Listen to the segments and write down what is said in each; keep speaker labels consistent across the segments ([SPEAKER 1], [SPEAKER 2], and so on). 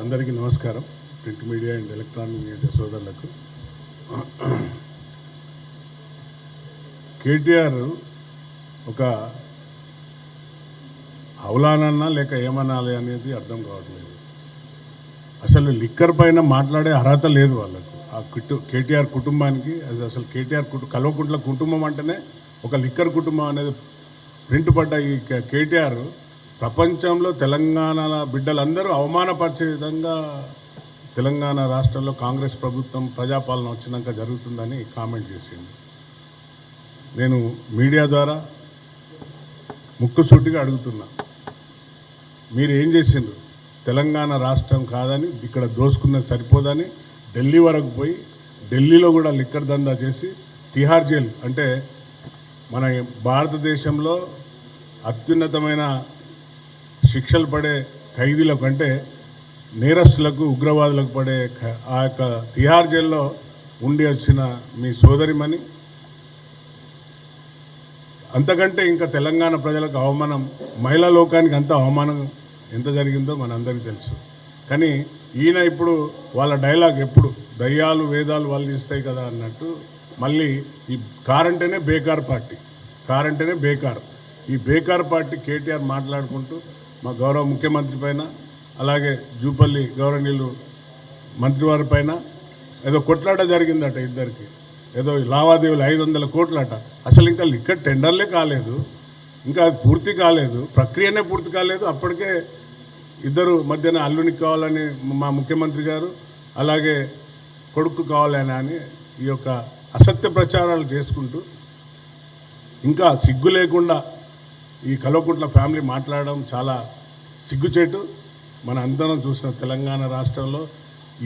[SPEAKER 1] అందరికీ నమస్కారం. Print media and electronic media సోదరులకు. కేటీఆర్ ఒక హౌలానన్నా లేక ఏమనాలి అనేది అర్థం కావట్లేదు. అసలు లిక్కర్ పైన మాట్లాడే అర్హత లేదు వాళ్ళకు. ఆ కేటీఆర్ కుటుంబానికి అసలు కేటీఆర్ కల్వకుంట్ల కుటుంబం అంటేనే ఒక లిక్కర్ కుటుంబం అనేది ప్రింట్ పడ్డ ఈ కేటీఆర్ ప్రపంచంలో తెలంగాణ బిడ్డలందరూ అవమానపరిచే విధంగా తెలంగాణ రాష్ట్రంలో కాంగ్రెస్ ప్రభుత్వం ప్రజాపాలన వచ్చినాక జరుగుతుందని కామెంట్ చేసింది. నేను మీడియా ద్వారా ముక్కుసూటిగా అడుగుతున్నా, మీరు ఏం చేసిండ్రు? తెలంగాణ రాష్ట్రం కాదని ఇక్కడ దోసుకున్నది సరిపోదని ఢిల్లీ వరకు పోయి ఢిల్లీలో కూడా లిక్కర్ దందా చేసి తిహార్ జైలు అంటే మన భారతదేశంలో అత్యున్నతమైన శిక్షలు పడే ఖైదీలకు అంటే నేరస్తులకు ఉగ్రవాదులకు పడే ఆ యొక్క తిహార్ జైల్లో ఉండి వచ్చిన మీ సోదరిమణి అంతకంటే ఇంకా తెలంగాణ ప్రజలకు అవమానం, మహిళా లోకానికి అంత అవమానం ఎంత జరిగిందో మనందరికీ తెలుసు. కానీ ఈయన ఇప్పుడు వాళ్ళ డైలాగ్ ఎప్పుడు దయ్యాలు వేదాలు వాళ్ళు ఇస్తాయి కదా అన్నట్టు మళ్ళీ ఈ కార్ అంటేనే బేకార్ పార్టీ, కార్ అంటేనే బేకార్. ఈ బేకార్ పార్టీ కేటీఆర్ మాట్లాడుకుంటూ మా గౌరవ ముఖ్యమంత్రి పైన అలాగే జూపల్లి గౌరవనీయులు మంత్రివారి పైన ఏదో కొట్లాట జరిగిందట, ఇద్దరికి ఏదో లావాదేవీలు 500 కోట్లట. అసలు ఇంకా లిక్కర్ టెండర్లే కాలేదు, ఇంకా అది పూర్తి కాలేదు, ప్రక్రియనే పూర్తి కాలేదు. అప్పటికే ఇద్దరు మధ్యన అల్లునికి కావాలని మా ముఖ్యమంత్రి గారు అలాగే కొడుకు కావాలని అని ఈ యొక్క అసత్య ప్రచారాలు చేసుకుంటూ ఇంకా సిగ్గు లేకుండా ఈ కల్వకుంట్ల ఫ్యామిలీ మాట్లాడడం చాలా సిగ్గుచేటు. మన అందరం చూసిన తెలంగాణ రాష్ట్రంలో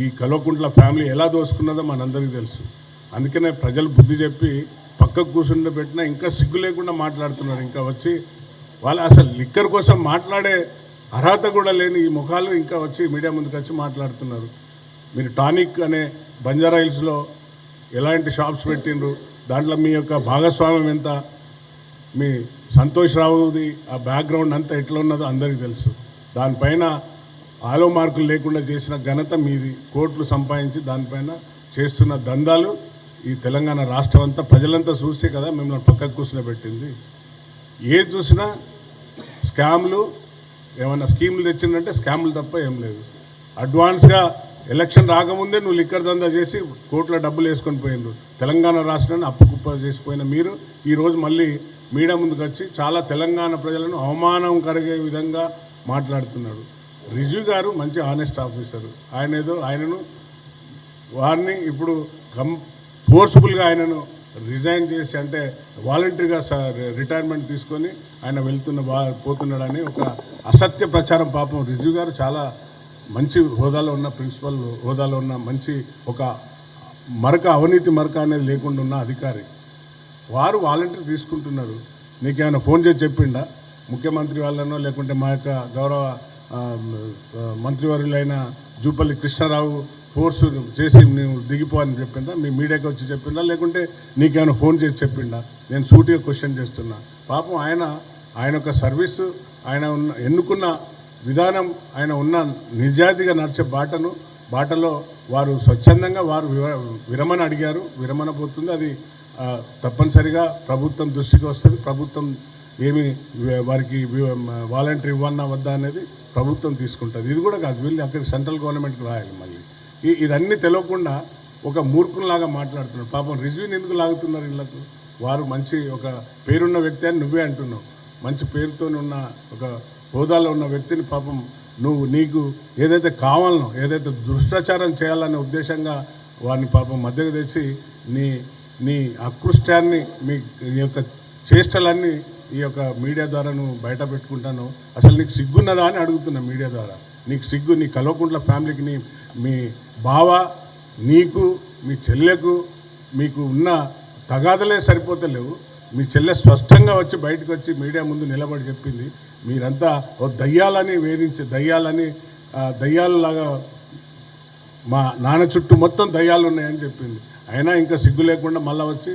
[SPEAKER 1] ఈ కల్వకుంట్ల ఫ్యామిలీ ఎలా దోసుకున్నదో మనందరికీ తెలుసు. అందుకనే ప్రజలు బుద్ధి చెప్పి పక్కకు కూర్చుండి పెట్టినా ఇంకా సిగ్గు లేకుండా మాట్లాడుతున్నారు. ఇంకా వచ్చి వాళ్ళు అసలు లిక్కర్ కోసం మాట్లాడే అర్హత కూడా లేని ఈ ముఖాలు ఇంకా వచ్చి మీడియా ముందుకు వచ్చి మాట్లాడుతున్నారు. మీరు టానిక్ అనే బంజారా హిల్స్లో ఎలాంటి షాప్స్ పెట్టిండ్రు, దాంట్లో మీ యొక్క భాగస్వామ్యం ఎంత, మీ సంతోష్ రావుది ఆ బ్యాక్గ్రౌండ్ అంతా ఎట్లా ఉన్నదో అందరికీ తెలుసు. దానిపైన ఆలో మార్కులు లేకుండా చేసిన ఘనత మీది. కోట్లు సంపాదించి దానిపైన చేస్తున్న దందాలు ఈ తెలంగాణ రాష్ట్రం అంతా ప్రజలంతా చూసే కదా మిమ్మల్ని పక్కకు కూర్చుని పెట్టింది. ఏది చూసినా స్కామ్లు, ఏమన్నా స్కీములు తెచ్చిందంటే స్కాములు తప్ప ఏం లేదు. అడ్వాన్స్గా ఎలక్షన్ రాకముందే నువ్వు లిక్కర్ దందా చేసి కోట్ల డబ్బులు వేసుకొని పోయిండ్రు. తెలంగాణ రాష్ట్రాన్ని అప్పుకుప్ప చేసిపోయిన మీరు ఈరోజు మళ్ళీ మీడియా ముందుకు వచ్చి చాలా తెలంగాణ ప్రజలను అవమానం కలిగే విధంగా మాట్లాడుతున్నాడు. రిజ్వీ గారు మంచి ఆనెస్ట్ ఆఫీసరు, ఆయనను వారిని ఇప్పుడు ఫోర్స్ఫుల్గా ఆయనను రిజైన్ చేసి అంటే వాలంటరీగా రిటైర్మెంట్ తీసుకొని ఆయన పోతున్నాడని ఒక అసత్య ప్రచారం. పాపం రిజ్వీ గారు చాలా మంచి హోదాలో ఉన్న ప్రిన్సిపల్ హోదాలో ఉన్న మంచి ఒక అవినీతి మరక అనేది లేకుండా ఉన్న అధికారి. వారు వాలంటీర్ తీసుకుంటున్నారు. నీకేమైనా ఫోన్ చేసి చెప్పిండా ముఖ్యమంత్రి వాళ్ళనో లేకుంటే మా యొక్క గౌరవ మంత్రివర్యులైన జూపల్లి కృష్ణారావు ఫోర్స్ చేసి నువ్వు దిగిపో అని చెప్పిండా? మీ మీడియాకి వచ్చి చెప్పిండా లేకుంటే నీకేమైనా ఫోన్ చేసి చెప్పిండా? నేను సూటిగా క్వశ్చన్ చేస్తున్నా. పాపం ఆయన యొక్క సర్వీసు, ఆయన ఎన్నుకున్న విధానం, ఆయన ఉన్న నిజాయితీగా నడిచే బాటలో వారు స్వచ్ఛందంగా వారు విరమణ అడిగారు. విరమణ పోతుంది, అది తప్పనిసరిగా ప్రభుత్వం దృష్టికి వస్తుంది. ప్రభుత్వం ఏమి వారికి వాలంటరీ ఇవ్వన్నా వద్దా అనేది ప్రభుత్వం తీసుకుంటుంది. ఇది కూడా కాదు, వీళ్ళు అక్కడికి సెంట్రల్ గవర్నమెంట్కి రాయాలి. మళ్ళీ ఇదన్నీ తెలియకుండా ఒక మూర్ఖునిలాగా మాట్లాడుతున్నారు. పాపం రిజ్వీని ఎందుకు లాగుతున్నారు వీళ్ళకు? వారు మంచి ఒక పేరున్న వ్యక్తి అని నువ్వే అంటున్నావు. మంచి పేరుతో ఉన్న ఒక హోదాలో ఉన్న వ్యక్తిని పాపం నీకు ఏదైతే కావాలనో, ఏదైతే దుష్ప్రచారం చేయాలనే ఉద్దేశంగా వారిని పాపం మధ్యకు తెచ్చి నీ అకృష్టాన్ని, మీ యొక్క చేష్టలన్నీ ఈ యొక్క మీడియా ద్వారా నువ్వు బయట పెట్టుకుంటాను. అసలు నీకు సిగ్గున్నదా అని అడుగుతున్నా మీడియా ద్వారా. నీకు సిగ్గు? నీ కల్వకుంట్ల ఫ్యామిలీకి, మీ బావ, నీకు, మీ చెల్లెకు మీకు ఉన్న తగాదలే సరిపోతలేవు. మీ చెల్లె స్పష్టంగా వచ్చి బయటకు వచ్చి మీడియా ముందు నిలబడి చెప్పింది, మీరంతా ఓ దయ్యాలని వేధించి దయ్యాలలాగా మా నాన్న చుట్టూ మొత్తం దయ్యాలు ఉన్నాయని చెప్పింది. అయినా ఇంకా సిగ్గు లేకుండా మళ్ళీ వచ్చి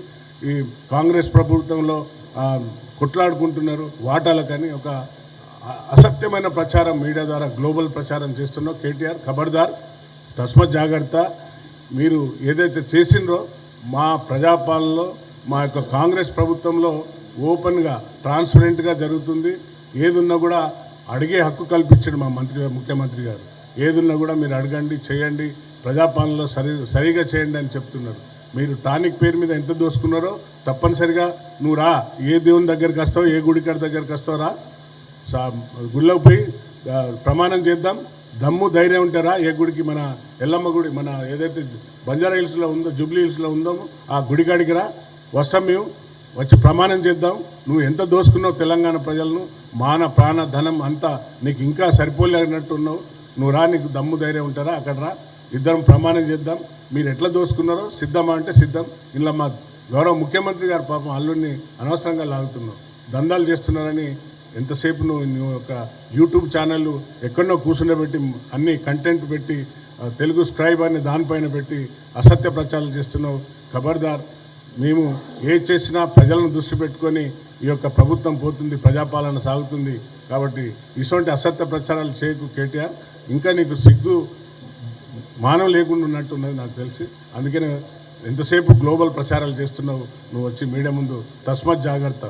[SPEAKER 1] ఈ కాంగ్రెస్ ప్రభుత్వంలో కొట్లాడుకుంటున్నారు వాటాలకని ఒక అసత్యమైన ప్రచారం మీడియా ద్వారా గ్లోబల్ ప్రచారం చేస్తున్నావు కేటీఆర్. ఖబర్దార్, తస్మత్ జాగ్రత్త. మీరు ఏదైతే చేసిండ్రో మా ప్రజాపాలనలో మా యొక్క కాంగ్రెస్ ప్రభుత్వంలో ఓపెన్గా ట్రాన్స్పరెంట్గా జరుగుతుంది. ఏదున్నా కూడా అడిగే హక్కు కల్పించాడు మా ముఖ్యమంత్రి గారు. ఏదున్నా కూడా మీరు అడగండి, చేయండి, ప్రజాపాలనలో సరిగా చేయండి అని చెప్తున్నారు. మీరు టానిక్ పేరు మీద ఎంత దోసుకున్నారో తప్పనిసరిగా నువ్వు రా, ఏ దేవుని దగ్గరికి వస్తావు, ఏ గుడికాడ దగ్గరికి వస్తావు రా, గుళ్ళకి పోయి ప్రమాణం చేద్దాం. దమ్ము ధైర్యం ఉంటారా? ఏ గుడికి, మన ఎల్లమ్మ గుడి, మన ఏదైతే బంజారా హిల్స్లో ఉందో, జూబ్లీ హిల్స్లో ఉందో ఆ గుడికాడికి రా, వస్తాం మేము, వచ్చి ప్రమాణం చేద్దాం. నువ్వు ఎంత దోసుకున్నావు తెలంగాణ ప్రజలను, మాన ప్రాణ ధనం అంతా నీకు ఇంకా సరిపోలేనట్టు ఉన్నావు. నువ్వు రా, నీకు దమ్ము ధైర్యం ఉంటారా? అక్కడ రా, ఇద్దరం ప్రమాణం చేద్దాం. మీరు ఎట్లా దోసుకున్నారో సిద్ధమా అంటే సిద్ధం. ఇలా మా గౌరవ ముఖ్యమంత్రి గారు పాపం అల్లుడిని అనవసరంగా లాగుతున్నావు, దందాలు చేస్తున్నారని ఎంతసేపు నువ్వు ఒక యూట్యూబ్ ఛానల్ ఎక్కడో కూర్చుండబెట్టి అన్ని కంటెంట్ పెట్టి తెలుగు స్క్రైబ్ అని దానిపైన పెట్టి అసత్య ప్రచారం చేస్తున్నావు. ఖబర్దార్, మేము ఏది చేసినా ప్రజలను దృష్టి పెట్టుకొని ఈ యొక్క ప్రభుత్వం పోతుంది, ప్రజాపాలన సాగుతుంది. కాబట్టి ఇటువంటి అసత్య ప్రచారాలు చేయకు కేటీఆర్. ఇంకా నీకు సిగ్గు మానవ లేకుండా ఉన్నట్టున్నది నాకు తెలిసి. అందుకనే ఎంతసేపు గ్లోబల్ ప్రచారాలు చేస్తున్నావు నువ్వు వచ్చి మీడియా ముందు. తస్మత్ జాగ్రత్త.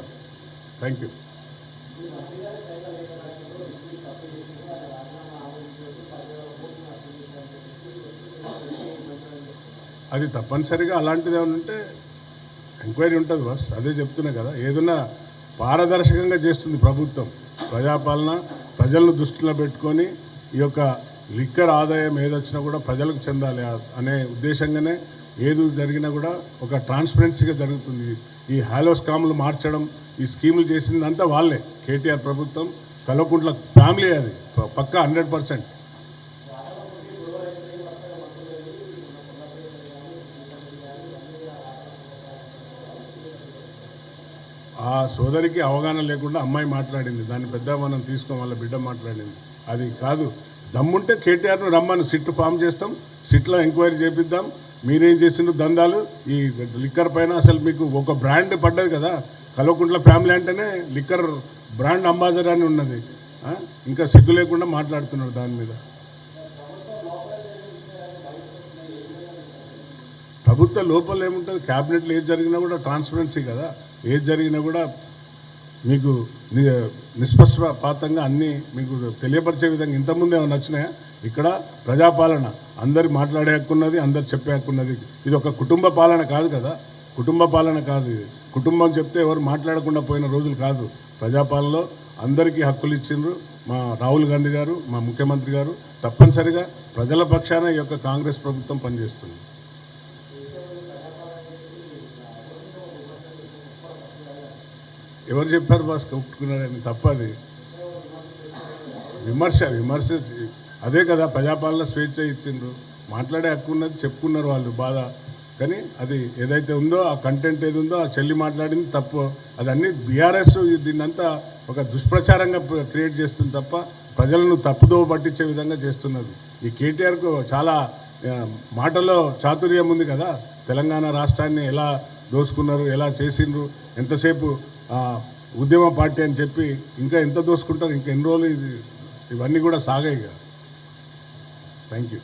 [SPEAKER 1] Thank you. అది తప్పనిసరిగా అలాంటిది ఏమైనా ఉంటే ఎంక్వైరీ ఉంటుంది బస్. అదే చెప్తున్నా కదా, ఏదన్నా పారదర్శకంగా చేస్తుంది ప్రభుత్వం. ప్రజాపాలన ప్రజలను దృష్టిలో పెట్టుకొని ఈ యొక్క లిక్కర్ ఆదాయం ఏదొచ్చినా కూడా ప్రజలకు చెందాలి అనే ఉద్దేశంగానే ఏది జరిగినా కూడా ఒక ట్రాన్స్పరెన్సీగా జరుగుతుంది. ఈ హాలో స్కామ్లు మార్చడం, ఈ స్కీములు చేసిందంతా వాళ్ళే, కేటీఆర్ ప్రభుత్వం, కల్వకుంట్ల ఫ్యామిలీ. అది పక్కా 100%. ఆ సోదరికి అవగాహన లేకుండా అమ్మాయి మాట్లాడింది, దాన్ని పెద్ద మనం తీసుకో, వాళ్ళ బిడ్డ మాట్లాడింది. అది కాదు. దమ్ముంటే కేటీఆర్ను రమ్మను, సిట్ ఫామ్ చేస్తాం, సిట్లో ఎంక్వైరీ చేపిద్దాం. మీరేం చేసిండ్రు దందాలు ఈ లిక్కర్ పైన. అసలు మీకు ఒక బ్రాండ్ పడ్డది కదా, కల్వకుంట్ల ఫ్యామిలీ అంటేనే లిక్కర్ బ్రాండ్ అంబాసిడర్ అని ఉన్నది. ఇంకా సిగ్గు లేకుండా మాట్లాడుతున్నారు దాని మీద. ప్రభుత్వ లోపల ఏముంటుంది, క్యాబినెట్లో ఏది జరిగినా కూడా ట్రాన్స్పరెన్సీ కదా. ఏది జరిగినా కూడా మీకు నిష్పక్షపాతంగా అన్నీ మీకు తెలియపరిచే విధంగా. ఇంతకుముందు ఏమైనా నచ్చినాయా? ఇక్కడ ప్రజాపాలన, అందరి మాట్లాడే హక్కున్నది, అందరు చెప్పే హక్కున్నది. ఇది ఒక కుటుంబ పాలన కాదు కదా, కుటుంబ పాలన కాదు ఇది. కుటుంబం చెప్తే ఎవరు మాట్లాడకుండా పోయిన రోజులు కాదు. ప్రజాపాలనలో అందరికీ హక్కులు ఇచ్చిండ్రు మా రాహుల్ గాంధీ గారు, మా ముఖ్యమంత్రి గారు. తప్పనిసరిగా ప్రజల పక్షాన ఈ యొక్క కాంగ్రెస్ ప్రభుత్వం పనిచేస్తుంది. ఎవరు చెప్పారు బాస్ ఒప్పుకున్నారని? తప్పది. విమర్శ అదే కదా, ప్రజాపాలన స్వేచ్ఛ ఇచ్చిండ్రు, మాట్లాడే హక్కు ఉన్నది, చెప్పుకున్నారు వాళ్ళు బాధ. కానీ అది ఏదైతే ఉందో, ఆ కంటెంట్ ఏది ఉందో, ఆ చెల్లి మాట్లాడింది తప్పు. అదన్నీ బీఆర్ఎస్ దీన్నంతా ఒక దుష్ప్రచారంగా క్రియేట్ చేస్తుంది తప్ప ప్రజలను తప్పుదోవ పట్టించే విధంగా చేస్తున్నది. ఈ కేటీఆర్కు చాలా మాటలో చాతుర్యం ఉంది కదా. తెలంగాణ రాష్ట్రాన్ని ఎలా దోసుకున్నారు, ఎలా చేసిండ్రు, ఎంతసేపు ఉద్యమ పార్టీ అని చెప్పి ఇంకా ఎంత దోసుకుంటారు, ఇంకా ఎన్ని రోజులు ఇవన్నీ కూడా సాగాయి. Thank you.